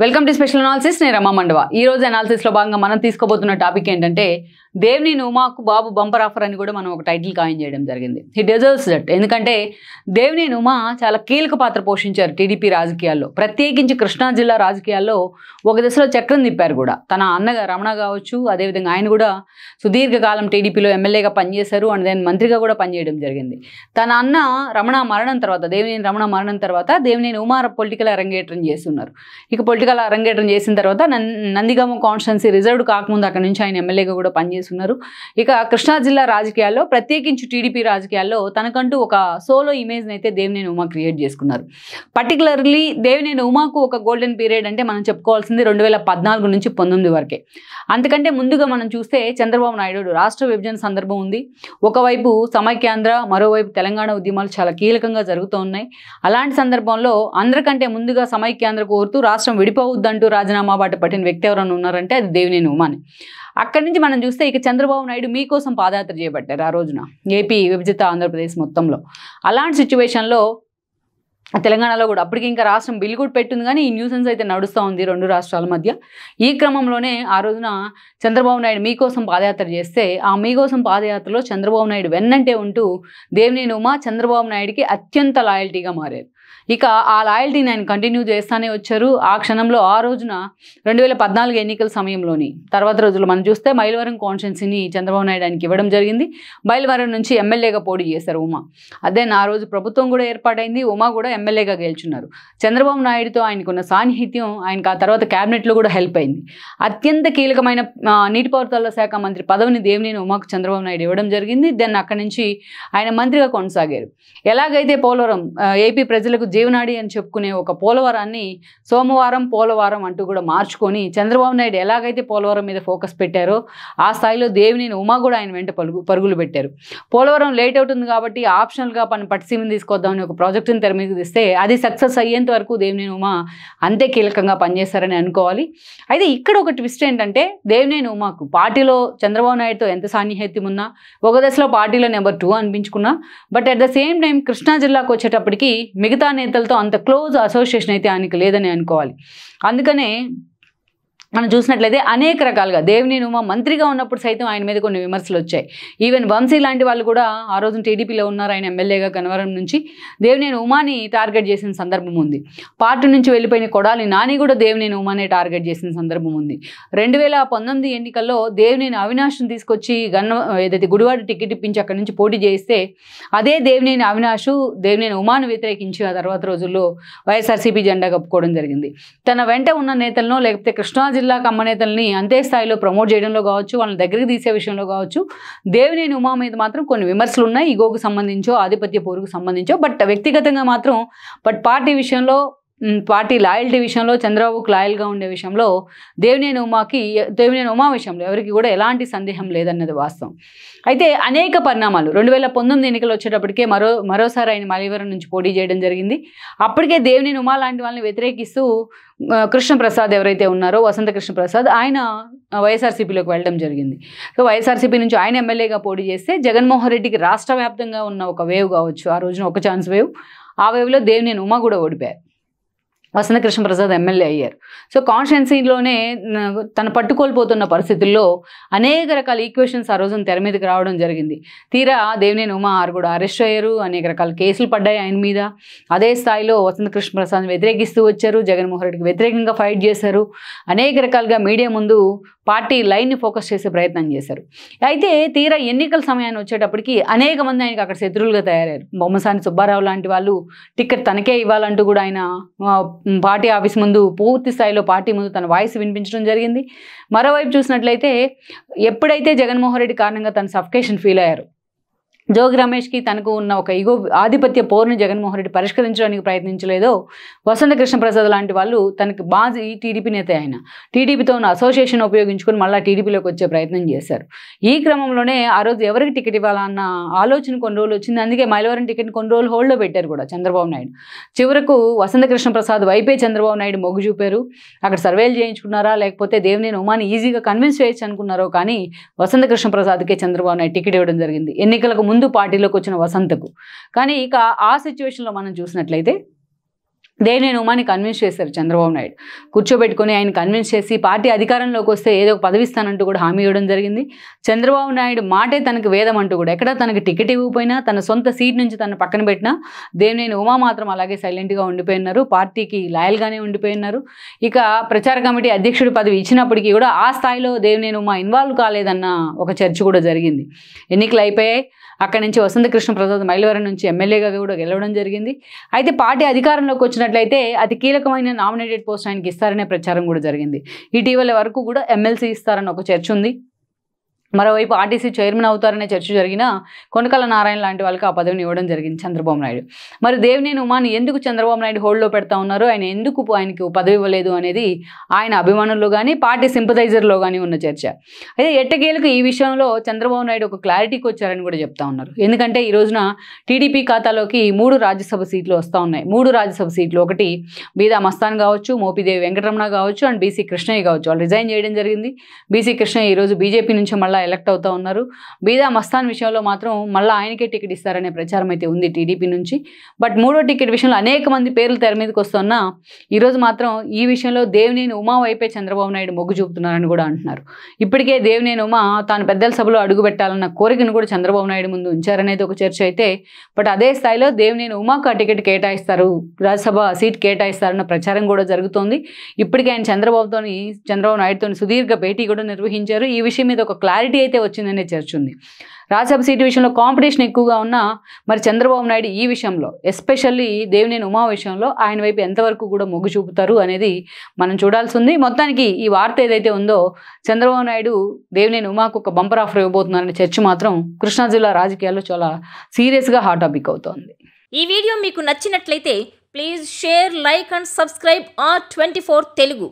Welcome to special analysis. నేను రమా మండవ. ఈ రోజు అనాలిసిస్ లో భాగంగా మనం తీసుకోబోతున్న టాపిక్ ఏంటంటే దేవినేని ఉమాకు బాబు బంపర్ ఆఫర్ అని కూడా మనం ఒక టైటిల్ కాయిన్ చేయడం జరిగింది. He deserves that. ఎందుకంటే దేవినేని ఉమా చాలా కీలక పాత్ర పోషించారు టీడీపీ రాజకీయాల్లో, ప్రత్యేకించి కృష్ణా జిల్లా రాజకీయాల్లో ఒక దశలో చక్రం తిప్పారు కూడా. తన అన్నగా రమణ కావచ్చు, అదేవిధంగా ఆయన కూడా సుదీర్ఘకాలం టీడీపీలో ఎమ్మెల్యేగా పనిచేశారు అండ్ దెన్ మంత్రిగా కూడా పనిచేయడం జరిగింది. తన అన్న రమణ మరణం తర్వాత, దేవినేని రమణ మరణం తర్వాత దేవినేని ఉమా పొలిటికల్ అరంగేట్రం చేస్తున్నారు. ఇక పొలిటికల్ అరంగేట్రం చేసిన తర్వాత నందిగామ కాన్స్టిట్యున్సీ రిజర్వ్డ్ కాకముందు అక్కడి నుంచి ఆయన ఎమ్మెల్యేగా కూడా పనిచేస్తున్నారు. ఇక కృష్ణా జిల్లా రాజకీయాల్లో, ప్రత్యేకించి టీడీపీ రాజకీయాల్లో తనకంటూ ఒక సోలో ఇమేజ్ని అయితే దేవినేని ఉమా క్రియేట్ చేసుకున్నారు. పర్టికులర్లీ దేవినేని ఉమాకు ఒక గోల్డెన్ పీరియడ్ అంటే మనం చెప్పుకోవాల్సింది 2014 నుంచి 19 వరకే. అంతకంటే ముందుగా మనం చూస్తే చంద్రబాబు నాయుడు రాష్ట్ర విభజన సందర్భం ఉంది. ఒకవైపు సమైక్యాంధ్ర, మరోవైపు తెలంగాణ ఉద్యమాలు చాలా కీలకంగా జరుగుతూ ఉన్నాయి. అలాంటి సందర్భంలో అందరికంటే ముందుగా సమైక్యాంధ్ర కోరుతూ రాష్ట్రం విడిపోవద్దంటూ రాజీనామా బాట పట్టిన వ్యక్తి ఎవరైనా ఉన్నారంటే అది దేవినేని ఉమాని. అక్కడి నుంచి మనం చూస్తే ఇక చంద్రబాబు నాయుడు మీకోసం పాదయాత్ర చేపట్టారు ఆ రోజున ఏపీ విభజిత ఆంధ్రప్రదేశ్ మొత్తంలో. అలాంటి సిచ్యువేషన్లో తెలంగాణలో కూడా అప్పటికి ఇంకా రాష్ట్రం బిల్లు కూడా పెట్టింది, కానీ ఈ న్యూసెన్స్ అయితే నడుస్తూ ఉంది రెండు రాష్ట్రాల మధ్య. ఈ క్రమంలోనే ఆ రోజున చంద్రబాబు నాయుడు మీకోసం పాదయాత్ర చేస్తే ఆ మీకోసం పాదయాత్రలో చంద్రబాబు నాయుడు వెన్నంటే ఉంటూ దేవినేని ఉమా చంద్రబాబు నాయుడికి అత్యంత లాయల్టీగా మారారు. ఇక ఆ లాయల్టీని ఆయన కంటిన్యూ చేస్తూనే వచ్చారు. ఆ క్షణంలో ఆ రోజున 2014 ఎన్నికల సమయంలోని తర్వాత రోజులు మనం చూస్తే మైలవరం కాన్స్టిట్యున్సీని చంద్రబాబు నాయుడు ఆయనకి ఇవ్వడం జరిగింది. మైలవరం నుంచి ఎమ్మెల్యేగా పోటీ చేశారు ఉమా. అదే ఆ రోజు ప్రభుత్వం కూడా ఏర్పాటైంది, ఉమా కూడా ఎమ్మెల్యేగా గెలుచున్నారు. చంద్రబాబు నాయుడుతో ఆయనకున్న సాన్నిహిత్యం ఆయనకు ఆ తర్వాత క్యాబినెట్లో కూడా హెల్ప్ అయింది. అత్యంత కీలకమైన నీటిపారుదల శాఖ మంత్రి పదవిని దేవినేని ఉమాకు చంద్రబాబు నాయుడు ఇవ్వడం జరిగింది. దెన్ అక్కడి నుంచి ఆయన మంత్రిగా కొనసాగారు. ఎలాగైతే పోలవరం ఏపీ ప్రజలకు జీవనాడి అని చెప్పుకునే ఒక పోలవరాన్ని సోమవారం పోలవరం అంటూ కూడా మార్చుకొని చంద్రబాబు నాయుడు ఎలాగైతే పోలవరం మీద ఫోకస్ పెట్టారో ఆ స్థాయిలో దేవినేని ఉమా కూడా ఆయన వెంట పరుగులు పెట్టారు. పోలవరం లేట్ అవుతుంది కాబట్టి ఆప్షనల్గా పట్టిసీమని తీసుకొద్దామని ఒక ప్రాజెక్టుని తెర మీద తీస్తే అది సక్సెస్ అయ్యేంత వరకు దేవినేని ఉమా అంతే కీలకంగా పనిచేస్తారని అనుకోవాలి. అయితే ఇక్కడ ఒక ట్విస్ట్ ఏంటంటే దేవినేని ఉమాకు పార్టీలో చంద్రబాబు నాయుడుతో ఎంత సాన్నిహిత్యం ఉన్నా, ఒక దశలో పార్టీలో నెంబర్ 2 అనిపించుకున్నా, but at the same time Krishna జిల్లాకు వచ్చేటప్పటికి మిగతా నేతలతో అంత క్లోజ్ అసోసియేషన్ అయితే ఆయనకి లేదని అనుకోవాలి. అందుకనే మనం చూసినట్లయితే అనేక రకాలుగా దేవినేని ఉమా మంత్రిగా ఉన్నప్పుడు సైతం ఆయన మీద కొన్ని విమర్శలు వచ్చాయి. ఈవెన్ వంశీ లాంటి వాళ్ళు కూడా ఆ రోజున టీడీపీలో ఉన్నారు. ఆయన ఎమ్మెల్యేగా కనవరం నుంచి దేవినేని ఉమాని టార్గెట్ చేసిన సందర్భం ఉంది. పార్టీ నుంచి వెళ్ళిపోయిన కొడాలి నాని కూడా దేవినేని ఉమానే టార్గెట్ చేసిన సందర్భం ఉంది. 2019 ఎన్నికల్లో దేవినేని అవినాష్ను తీసుకొచ్చి ఏదైతే గుడివాడ టికెట్ ఇప్పించి అక్కడి నుంచి పోటీ చేస్తే అదే దేవినేని అవినాష్ దేవినేని ఉమాను వ్యతిరేకించి ఆ తర్వాత రోజుల్లో వైఎస్ఆర్సీపీ జెండా కప్పుకోవడం జరిగింది. తన వెంట ఉన్న నేతలను లేకపోతే కృష్ణా జిల్లా కమ్మ నేతల్ని అంతే స్థాయిలో ప్రమోట్ చేయడంలో కావచ్చు, వాళ్ళని దగ్గరికి తీసే విషయంలో కావచ్చు దేవినేని ఉమా మీద మాత్రం కొన్ని విమర్శలు ఉన్నాయి. ఈగోకు సంబంధించో ఆధిపత్య పోరుకు సంబంధించో, బట్ వ్యక్తిగతంగా మాత్రం పార్టీ విషయంలో, పార్టీ లాయల్టీ విషయంలో, చంద్రబాబుకు లాయల్గా ఉండే విషయంలో దేవినేని ఉమా విషయంలో ఎవరికి కూడా ఎలాంటి సందేహం లేదన్నది వాస్తవం. అయితే అనేక పరిణామాలు 2019 ఎన్నికలు వచ్చేటప్పటికే మరోసారి ఆయన మైలవరం నుంచి పోటీ చేయడం జరిగింది. అప్పటికే దేవినేని ఉమా లాంటి వాళ్ళని వ్యతిరేకిస్తూ కృష్ణప్రసాద్ ఎవరైతే ఉన్నారో, వసంత కృష్ణప్రసాద్, ఆయన వైఎస్ఆర్సీపీలోకి వెళ్ళడం జరిగింది. సో వైఎస్ఆర్సీపీ నుంచి ఆయన ఎమ్మెల్యేగా పోటీ చేస్తే జగన్మోహన్ రెడ్డికి రాష్ట్ర వ్యాప్తంగా ఉన్న ఒక వేవ్ కావచ్చు, ఆ రోజున ఒక ఛాన్స్ వేవ్, ఆ వేవ్లో దేవినేని ఉమా కూడా ఓడిపోయారు. వసంత కృష్ణప్రసాద్ ఎమ్మెల్యే అయ్యారు. సో కాన్స్టిట్యున్సీలోనే తను పట్టుకోల్పోతున్న పరిస్థితుల్లో అనేక రకాల ఈక్వేషన్స్ ఆ రోజున తెర మీదకి రావడం జరిగింది. తీరా దేవినేని ఉమా కూడా అరెస్ట్ అయ్యారు, అనేక రకాల కేసులు పడ్డాయి ఆయన మీద. అదే స్థాయిలో వసంత కృష్ణప్రసాద్ వ్యతిరేకిస్తూ వచ్చారు, జగన్మోహన్ రెడ్డికి వ్యతిరేకంగా ఫైట్ చేశారు, అనేక రకాలుగా మీడియా ముందు పార్టీ లైన్ని ఫోకస్ చేసే ప్రయత్నం చేశారు. అయితే తీరా ఎన్నికల సమయాన్ని వచ్చేటప్పటికి అనేక మంది ఆయనకి అక్కడ శత్రువులుగా తయారయ్యారు. బొమ్మసాని సుబ్బారావు లాంటి వాళ్ళు టికెట్ తనకే ఇవ్వాలంటూ కూడా ఆయన పార్టీ ఆఫీస్ ముందు పూర్తి స్థాయిలో పార్టీ ముందు తన వాయిస్ వినిపించడం జరిగింది. మరోవైపు చూసినట్లయితే ఎప్పుడైతే జగన్మోహన్ రెడ్డి కారణంగా తన సఫికేషన్ ఫీల్ అయ్యారు, జోగి రమేష్కి తనకు ఉన్న ఒక ఈగో ఆధిపత్య పోరుని జగన్మోహన్ రెడ్డి పరిష్కరించడానికి ప్రయత్నించలేదో, వసంత కృష్ణప్రసాద్ లాంటి వాళ్ళు తనకి బాజీ టీడీపీ నేత ఆయన టీడీపీతో ఉన్న అసోసియేషన్ ఉపయోగించుకొని మళ్ళీ టీడీపీలోకి వచ్చే ప్రయత్నం చేశారు. ఈ క్రమంలోనే ఆ రోజు ఎవరికి టికెట్ ఇవ్వాలన్న ఆలోచన కొన్ని రోజులు వచ్చింది. అందుకే మైలవరం టికెట్ కొన్ని రోజులు హోల్డ్లో పెట్టారు కూడా చంద్రబాబు నాయుడు. చివరకు వసంత కృష్ణప్రసాద్ వైపే చంద్రబాబు నాయుడు మొగ్గు చూపారు. అక్కడ సర్వేలు చేయించుకున్నారా లేకపోతే దేవినేని ఉమాని ఈజీగా కన్విన్స్ చేయొచ్చు అనుకున్నారో కానీ వసంత కృష్ణప్రసాద్కే చంద్రబాబు నాయుడు టికెట్ ఇవ్వడం జరిగింది ఎన్నికలకు ముందు పార్టీలోకి వచ్చిన వసంతకు. కానీ ఇక ఆ సిచ్యువేషన్లో మనం చూసినట్లయితే దేవినేని ఉమాని కన్విన్స్ చేశారు చంద్రబాబు నాయుడు. కూర్చోబెట్టుకొని ఆయన కన్విన్స్ చేసి పార్టీ అధికారంలోకి వస్తే ఏదో ఒక పదవి ఇస్తానంటూ కూడా హామీ ఇవ్వడం జరిగింది. చంద్రబాబు నాయుడు మాటే తనకు వేదం అంటూ కూడా ఎక్కడ తనకు టికెట్ ఇవ్వకపోయినా తన సొంత సీట్ నుంచి తను పక్కన పెట్టినా దేవినేని ఉమా మాత్రం అలాగే సైలెంట్గా ఉండిపోయినారు. పార్టీకి లాయల్గానే ఉండిపోయినారు. ఇక ప్రచార కమిటీ అధ్యక్షుడి పదవి ఇచ్చినప్పటికీ కూడా ఆ స్థాయిలో దేవినేని ఉమా ఇన్వాల్వ్ కాలేదన్న ఒక చర్చ కూడా జరిగింది. ఎన్నికలు అయిపోయాయి. అక్కడి నుంచి వసంతకృష్ణ ప్రసాద్ మైలవరం నుంచి ఎమ్మెల్యేగా కూడా గెలవడం జరిగింది. అయితే పార్టీ అధికారంలోకి వచ్చినట్లయితే అతి కీలకమైన నామినేటెడ్ పోస్ట్ ఆయనకి ఇస్తారనే ప్రచారం కూడా జరిగింది. ఇటీవల వరకు కూడా ఎమ్మెల్సీ ఇస్తారని ఒక చర్చ ఉంది. మరోవైపు ఆర్టీసీ చైర్మన్ అవుతారనే చర్చ జరిగినా కొనకల నారాయణ లాంటి వాళ్ళకి ఆ పదవిని ఇవ్వడం జరిగింది చంద్రబాబు నాయుడు. మరి దేవినేని ఉమాని ఎందుకు చంద్రబాబు నాయుడు హోల్డ్లో పెడతా ఉన్నారు, ఆయన ఎందుకు ఆయనకి పదవి ఇవ్వలేదు అనేది ఆయన అభిమానుల్లో కానీ పార్టీ సింపథైజర్లో కానీ ఉన్న చర్చ. అయితే ఎట్టకేలకు ఈ విషయంలో చంద్రబాబు నాయుడు ఒక క్లారిటీకి వచ్చారని కూడా చెప్తా ఉన్నారు. ఎందుకంటే ఈ రోజున టీడీపీ ఖాతాలోకి 3 రాజ్యసభ సీట్లు వస్తూ ఉన్నాయి. 3 రాజ్యసభ సీట్లు, ఒకటి బీదా మస్తాన్ కావచ్చు, మోపిదేవి వెంకటరమణ కావచ్చు అండ్ బీసీ కృష్ణయ్య కావచ్చు. వాళ్ళు రిజైన్ చేయడం జరిగింది. బీసీ కృష్ణయ్య ఈరోజు బీజేపీ నుంచి మళ్ళీ ఎలక్ట్ అవుతూ ఉన్నారు. బీదా మస్తాన్ విషయంలో మాత్రం మళ్ళీ ఆయనకే టికెట్ ఇస్తారనే ప్రచారం అయితే ఉంది టీడీపీ నుంచి. బట్ 3వ టికెట్ విషయంలో అనేక మంది పేర్లు తెర మీదకి వస్తున్నా ఈరోజు మాత్రం ఈ విషయంలో దేవినేని ఉమా వైపే చంద్రబాబు నాయుడు మొగ్గు చూపుతున్నారని కూడా అంటున్నారు. ఇప్పటికే దేవినేని ఉమా తాను పెద్దల సభలో అడుగు పెట్టాలన్న కోరికను కూడా చంద్రబాబు నాయుడు ముందు ఉంచారనేది ఒక చర్చ అయితే, బట్ అదే స్థాయిలో దేవినేని ఉమాకు ఆ టికెట్ కేటాయిస్తారు, రాజ్యసభ సీట్ కేటాయిస్తారన్న ప్రచారం కూడా జరుగుతోంది. ఇప్పటికే ఆయన చంద్రబాబు నాయుడుతో సుదీర్ఘ భేటీ కూడా నిర్వహించారు. ఈ విషయం మీద ఒక క్లారిటీ అయితే వచ్చిందనే చర్చ ఉంది. రాజ్యసభ సీటు విషయంలో కాంపిటీషన్ ఎక్కువగా ఉన్నా మరి చంద్రబాబు నాయుడు ఈ విషయంలో ఎస్పెషల్లీ దేవినేని ఉమా విషయంలో ఆయన వైపు ఎంతవరకు కూడా మొగ్గు చూపుతారు అనేది మనం చూడాల్సి ఉంది. మొత్తానికి ఈ వార్త ఏదైతే ఉందో చంద్రబాబు నాయుడు దేవినేని ఉమాకు ఒక బంపర్ ఆఫర్ ఇవ్వబోతున్నారనే చర్చ మాత్రం కృష్ణా జిల్లా రాజకీయాల్లో చాలా సీరియస్గా హాట్ టాపిక్ అవుతోంది. ఈ వీడియో మీకు నచ్చినట్లయితే please share, like and subscribe R24 Telugu.